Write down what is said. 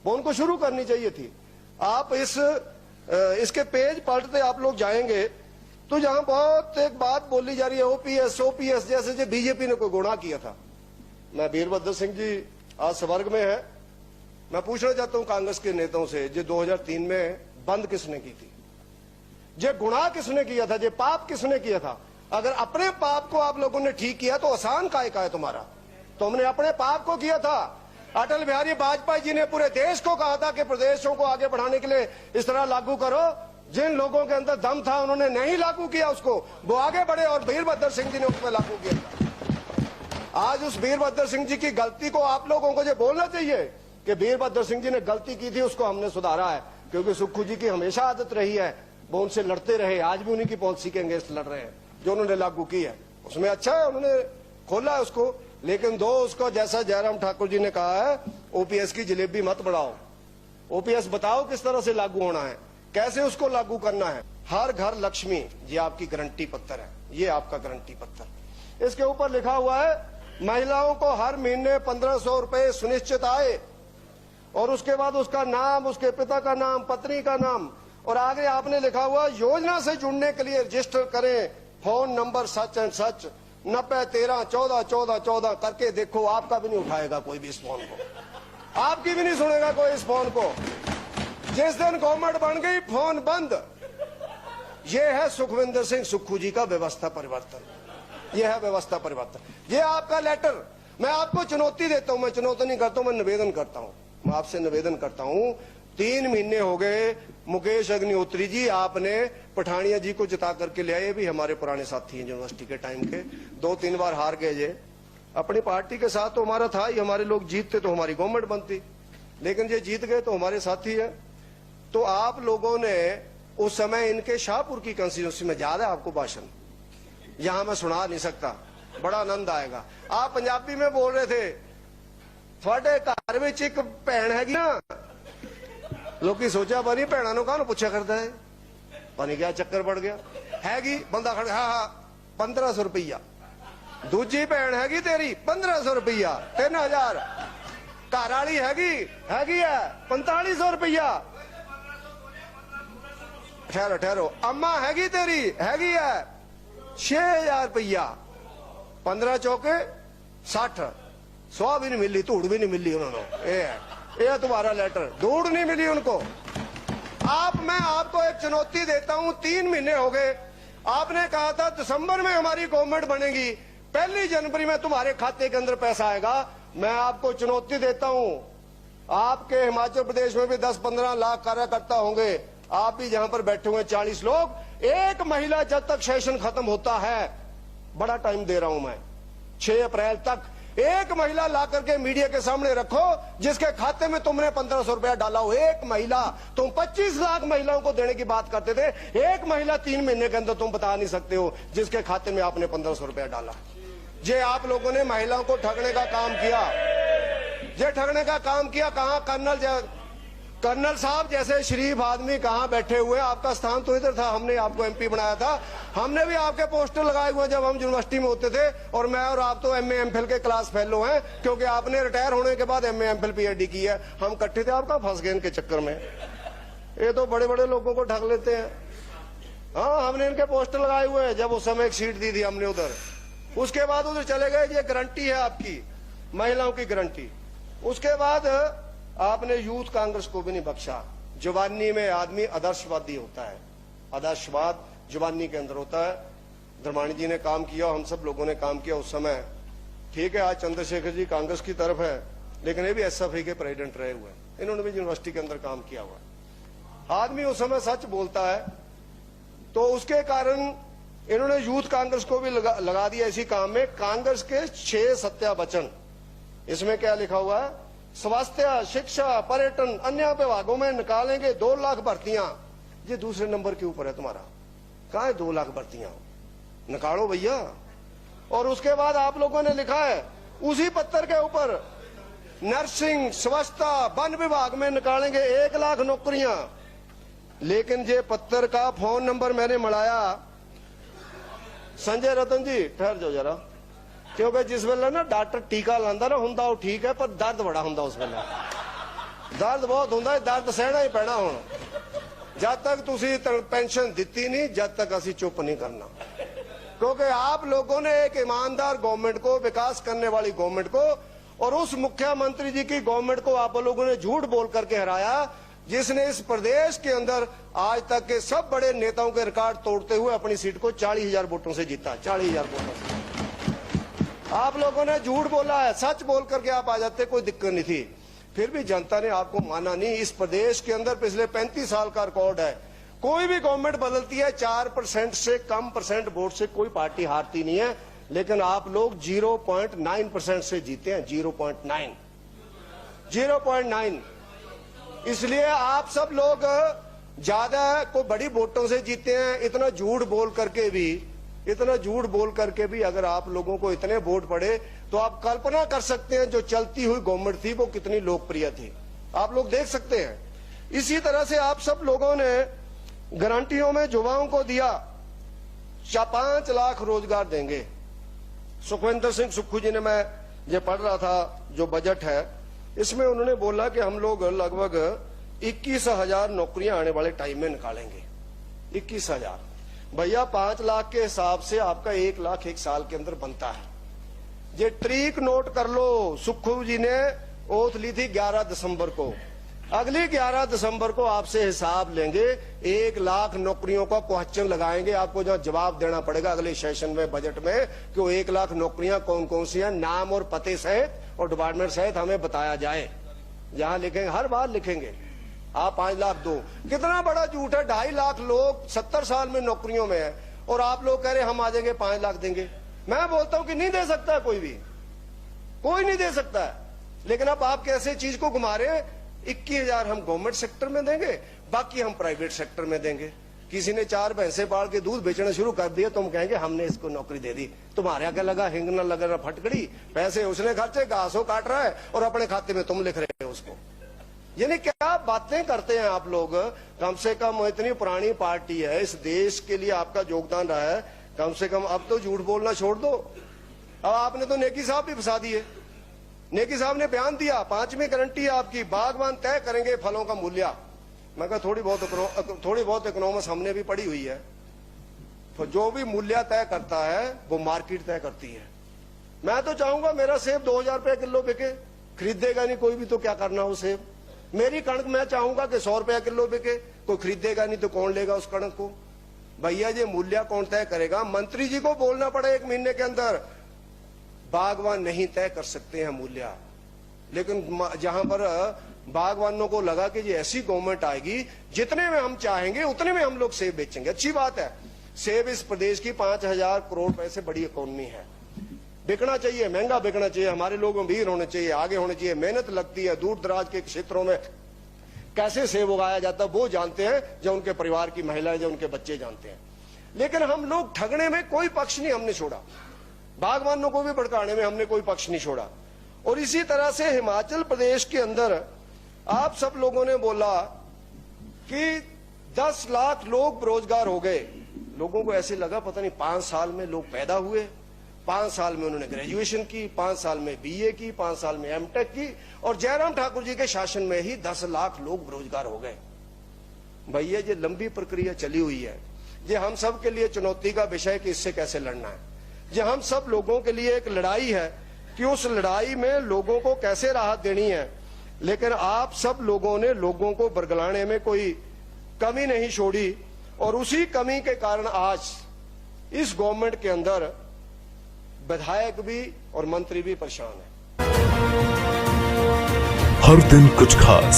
वो उनको शुरू करनी चाहिए थी। आप इसके पेज पलटते आप लोग जाएंगे तो जहां बहुत एक बात बोली जा रही है ओपीएस ओपीएस, जैसे जो बीजेपी ने कोई गुनाह किया था। मैं वीरभद्र सिंह जी आज स्वर्ग में है, मैं पूछना चाहता हूं कांग्रेस के नेताओं से, जो 2003 में बंद किसने की थी, जो गुनाह किसने किया था, जो पाप किसने किया था? अगर अपने पाप को आप लोगों ने ठीक किया तो आसान काय का है तुम्हारा? तो हमने अपने पाप को किया था। अटल बिहारी वाजपेयी जी ने पूरे देश को कहा था कि प्रदेशों को आगे बढ़ाने के लिए इस तरह लागू करो। जिन लोगों के अंदर दम था उन्होंने नहीं लागू किया उसको, वो आगे बढ़े और वीरभद्र सिंह जी ने उसमें लागू किया था। आज उस वीरभद्र सिंह जी की गलती को आप लोगों को जो बोलना चाहिए कि वीरभद्र सिंह जी ने गलती की थी, उसको हमने सुधारा है। क्योंकि सुक्खू जी की हमेशा आदत रही है, वो उनसे लड़ते रहे, आज भी उन्हीं की पॉलिसी के अगेंस्ट लड़ रहे हैं जो उन्होंने लागू की है। उसमें अच्छा है, उन्होंने खोला है उसको, लेकिन दो उसको जैसा जयराम ठाकुर जी ने कहा है, ओपीएस की जलेबी मत बढ़ाओ। ओपीएस बताओ किस तरह से लागू होना है, कैसे उसको लागू करना है। हर घर लक्ष्मी, ये आपकी गारंटी पत्र है, ये आपका गारंटी पत्र। इसके ऊपर लिखा हुआ है महिलाओं को हर महीने 1500 रुपए सुनिश्चित आए, और उसके बाद उसका नाम, उसके पिता का नाम, पत्नी का नाम, और आगे आपने लिखा हुआ योजना से जुड़ने के लिए रजिस्टर करें, phone number such and such 90 13 14 14 14 करके देखो, आपका भी नहीं उठाएगा कोई भी इस फोन को, आपकी भी नहीं सुनेगा कोई इस फोन को। जिस दिन गवर्नमेंट बन गई फोन बंद। ये है सुखविंदर सिंह सुक्खू जी का व्यवस्था परिवर्तन, ये है व्यवस्था परिवर्तन। ये आपका लेटर, मैं आपको चुनौती देता हूं, मैं चुनौती नहीं करता हूं, मैं निवेदन करता हूं, मैं आपसे निवेदन करता हूं। 3 महीने हो गए मुकेश अग्निहोत्री जी, आपने पठानिया जी को जिता करके ले आए, ये भी हमारे पुराने साथी हैं यूनिवर्सिटी के टाइम के, 2-3 बार हार गए जे। अपनी पार्टी के साथ तो हमारा था ही, हमारे लोग जीतते तो हमारी गवर्नमेंट बनती, लेकिन ये जीत गए तो हमारे साथी है। तो आप लोगों ने उस समय इनके शाहपुर की कंस्टिट्यूंसी में, याद है आपको भाषण, यहां मैं सुना नहीं सकता, बड़ा आनंद आएगा। आप पंजाबी में बोल रहे थे, थोड़े घर में एक भैन हैगी ना, लोग सोचा पानी भैनों को कहां पूछा करता है, पानी क्या चक्कर पड़ गया, हैगी बंदा खड़ा, हाँ 1500 रुपया, दूजी भैन हैगी तेरी 1500 रुपया, 3000, घर वाली हैगी है 4500 रुपया, ठहरो, अम्मा हैगी तेरी हैगी है 6000 रुपया, 15 चौके 60, 100 भी नहीं मिली, धूड़ भी नहीं मिली उन्होंने। ये तुम्हारा लेटर, धूड़ नहीं मिली उनको। मैं आपको एक चुनौती देता हूं, 3 महीने हो गए, आपने कहा था दिसंबर में हमारी गवर्नमेंट बनेगी, 1 जनवरी में तुम्हारे खाते के अंदर पैसा आएगा। मैं आपको चुनौती देता हूं, आपके हिमाचल प्रदेश में भी 10-15 लाख कार्यकर्ता होंगे, आप भी जहां पर बैठे हुए 40 लोग, एक महिला जब तक सेशन खत्म होता है, बड़ा टाइम दे रहा हूं मैं, 6 अप्रैल तक एक महिला ला करके मीडिया के सामने रखो जिसके खाते में तुमने 1500 रुपया डाला हो। एक महिला, तुम 25 लाख महिलाओं को देने की बात करते थे, एक महिला 3 महीने के अंदर तुम बता नहीं सकते हो जिसके खाते में आपने 1500 रुपया डाला। ये आप लोगों ने महिलाओं को ठगने का काम किया, ये ठगने का काम किया। कहां कर्नल साहब जैसे शरीफ आदमी कहां बैठे हुए, आपका स्थान तो इधर था, हमने आपको एमपी बनाया था, हमने भी आपके पोस्टर लगाए हुए जब हम यूनिवर्सिटी में होते थे, और मैं और आप तो एमए एमफिल के क्लास फेलो हैं, क्योंकि आपने रिटायर होने के बाद एमए एमफिल पीएचडी की है, हम इकट्ठे थे, आपका फंस गए इनके चक्कर में। ये तो बड़े बड़े लोगों को ठग लेते हैं। हाँ, हमने इनके पोस्टर लगाए हुए हैं, जब उस समय एक सीट दी थी हमने उधर, उसके बाद उधर चले गए। ये गारंटी है आपकी, महिलाओं की गारंटी। उसके बाद आपने यूथ कांग्रेस को भी नहीं बख्शा। जवानी में आदमी आदर्शवादी होता है, आदर्शवाद जवानी के अंदर होता है। धर्माणी जी ने काम किया, हम सब लोगों ने काम किया उस समय, ठीक है। आज चंद्रशेखर जी कांग्रेस की तरफ है, लेकिन ये भी एसएफआई के प्रेसिडेंट रहे हुए हैं, इन्होंने भी यूनिवर्सिटी के अंदर काम किया हुआ। आदमी उस समय सच बोलता है, तो उसके कारण इन्होंने यूथ कांग्रेस को भी लगा दिया इसी काम में। कांग्रेस के 6 सत्यावचन, इसमें क्या लिखा हुआ है, स्वास्थ्य, शिक्षा, पर्यटन, अन्य विभागों में निकालेंगे 2 लाख भर्तियां। ये दूसरे नंबर के ऊपर है तुम्हारा, कहां है 2 लाख भर्तियां, निकालो भैया। और उसके बाद आप लोगों ने लिखा है उसी पत्थर के ऊपर, नर्सिंग, स्वच्छता, वन विभाग में निकालेंगे 1 लाख नौकरियां। लेकिन ये पत्थर का फोन नंबर मैंने मिलाया, संजय रतन जी ठहर जाओ जरा, क्योंकि जिस वेले ना डॉक्टर टीका लांदा ना हुंदा वो ठीक है, पर दर्द बड़ा हुंदा उस वेले, दर्द बहुत होता है, दर्द सहना ही पैना हुण। जब तक तुसी पेंशन दिती नहीं, जब तक असी चुप नहीं करना, क्योंकि आप लोगों ने एक ईमानदार गवर्नमेंट को, विकास करने वाली गवर्नमेंट को, और उस मुख्यमंत्री जी की गवर्नमेंट को आप लोगों ने झूठ बोल करके हराया, जिसने इस प्रदेश के अंदर आज तक के सब बड़े नेताओं के रिकॉर्ड तोड़ते हुए अपनी सीट को 40,000 वोटों से जीता। 40,000 वोटों से आप लोगों ने झूठ बोला है, सच बोल करके आप आ जाते, कोई दिक्कत नहीं थी। फिर भी जनता ने आपको माना नहीं। इस प्रदेश के अंदर पिछले 35 साल का रिकॉर्ड है, कोई भी गवर्नमेंट बदलती है 4% से कम परसेंट वोट से कोई पार्टी हारती नहीं है, लेकिन आप लोग 0.9% से जीते हैं। 0.9। इसलिए आप सब लोग ज्यादा कोई बड़ी वोटों से जीते हैं। इतना झूठ बोल करके भी अगर आप लोगों को इतने वोट पड़े तो आप कल्पना कर सकते हैं जो चलती हुई गवर्नमेंट थी वो कितनी लोकप्रिय थी। आप लोग देख सकते हैं। इसी तरह से आप सब लोगों ने गारंटियों में युवाओं को दिया 5 लाख रोजगार देंगे। सुखविंदर सिंह सुक्खू जी ने, मैं ये पढ़ रहा था जो बजट है, इसमें उन्होंने बोला कि हम लोग लगभग 21,000 नौकरियां आने वाले टाइम में निकालेंगे। 21,000 भैया 5 लाख के हिसाब से आपका 1 लाख एक साल के अंदर बनता है। ये ट्रीक नोट कर लो, सुक्खू जी ने ओथ ली थी 11 दिसंबर को। अगली 11 दिसंबर को आपसे हिसाब लेंगे, 1 लाख नौकरियों का क्वेश्चन लगाएंगे, आपको जहां जवाब देना पड़ेगा अगले सेशन में, बजट में, कि वो 1 लाख नौकरियां कौन कौन सी हैं, नाम और पते सहित और डिपार्टमेंट सहित हमें बताया जाए। जहां लिखेंगे, हर बार लिखेंगे आप 5 लाख दो। कितना बड़ा झूठ है। 2.5 लाख लोग 70 साल में नौकरियों में है और आप लोग कह रहे हम आ जाएंगे 5 लाख देंगे। मैं बोलता हूं कि नहीं दे सकता है, कोई नहीं दे सकता है। लेकिन अब आप कैसे चीज को घुमा रहे हैं। 21,000 हम गवर्नमेंट सेक्टर में देंगे, बाकी हम प्राइवेट सेक्टर में देंगे। किसी ने 4 भैंसे पाल के दूध बेचना शुरू कर दिया, तुम कहेंगे हमने इसको नौकरी दे दी। तुम्हारे आगे लगा हिंग न लगा फटकड़ी, पैसे उसने खर्चे, घासों काट रहा है और अपने खाते में तुम लिख रहे हो उसको। यानी क्या बातें करते हैं आप लोग। कम से कम इतनी पुरानी पार्टी है, इस देश के लिए आपका योगदान रहा है, कम से कम अब तो झूठ बोलना छोड़ दो। अब आपने तो नेकी साहब भी फंसा दिए। नेकी साहब ने बयान दिया 5वीं गारंटी आपकी, बागवान तय करेंगे फलों का मूल्य। मैं कहा थोड़ी बहुत इकोनॉमिक्स हमने भी पढ़ी हुई है। तो जो भी मूल्य तय करता है वो मार्केट तय करती है। मैं तो चाहूंगा मेरा सेब 2,000 रुपए किलो बिके, खरीदेगा नहीं कोई भी तो क्या करना हो सेब। मेरी कणक मैं चाहूंगा कि 100 रुपया किलो बिके, कोई खरीदेगा नहीं तो कौन लेगा उस कणक को। भैया ये मूल्य कौन तय करेगा। मंत्री जी को बोलना पड़े 1 महीने के अंदर, बागवान नहीं तय कर सकते हैं मूल्य। लेकिन जहां पर बागवानों को लगा कि ये ऐसी गवर्नमेंट आएगी जितने में हम चाहेंगे उतने में हम लोग सेब बेचेंगे। अच्छी बात है। सेब इस प्रदेश की 5,000 करोड़ रुपए से बड़ी इकोनॉमी है। बिकना चाहिए, महंगा बिकना चाहिए, हमारे लोग अमीर होने चाहिए, आगे होने चाहिए। मेहनत लगती है। दूर दराज के क्षेत्रों में कैसे सेब उगाया जाता है वो जानते हैं, जो उनके परिवार की महिलाएं, जो उनके बच्चे जानते हैं। लेकिन हम लोग ठगने में कोई पक्ष नहीं हमने छोड़ा, बागवानों को भी भड़काने में हमने कोई पक्ष नहीं छोड़ा। और इसी तरह से हिमाचल प्रदेश के अंदर आप सब लोगों ने बोला कि 10 लाख लोग बेरोजगार हो गए। लोगों को ऐसे लगा पता नहीं 5 साल में लोग पैदा हुए, 5 साल में उन्होंने ग्रेजुएशन की, 5 साल में बीए की, 5 साल में एमटेक की, और जयराम ठाकुर जी के शासन में ही 10 लाख लोग बेरोजगार हो गए। भैया ये लंबी प्रक्रिया चली हुई है। ये हम सब के लिए चुनौती का विषय कि इससे कैसे लड़ना है। ये हम सब लोगों के लिए एक लड़ाई है कि उस लड़ाई में लोगों को कैसे राहत देनी है। लेकिन आप सब लोगों ने लोगों को बरगलाने में कोई कमी नहीं छोड़ी, और उसी कमी के कारण आज इस गवर्नमेंट के अंदर विधायक भी और मंत्री भी परेशान है। हर दिन कुछ खास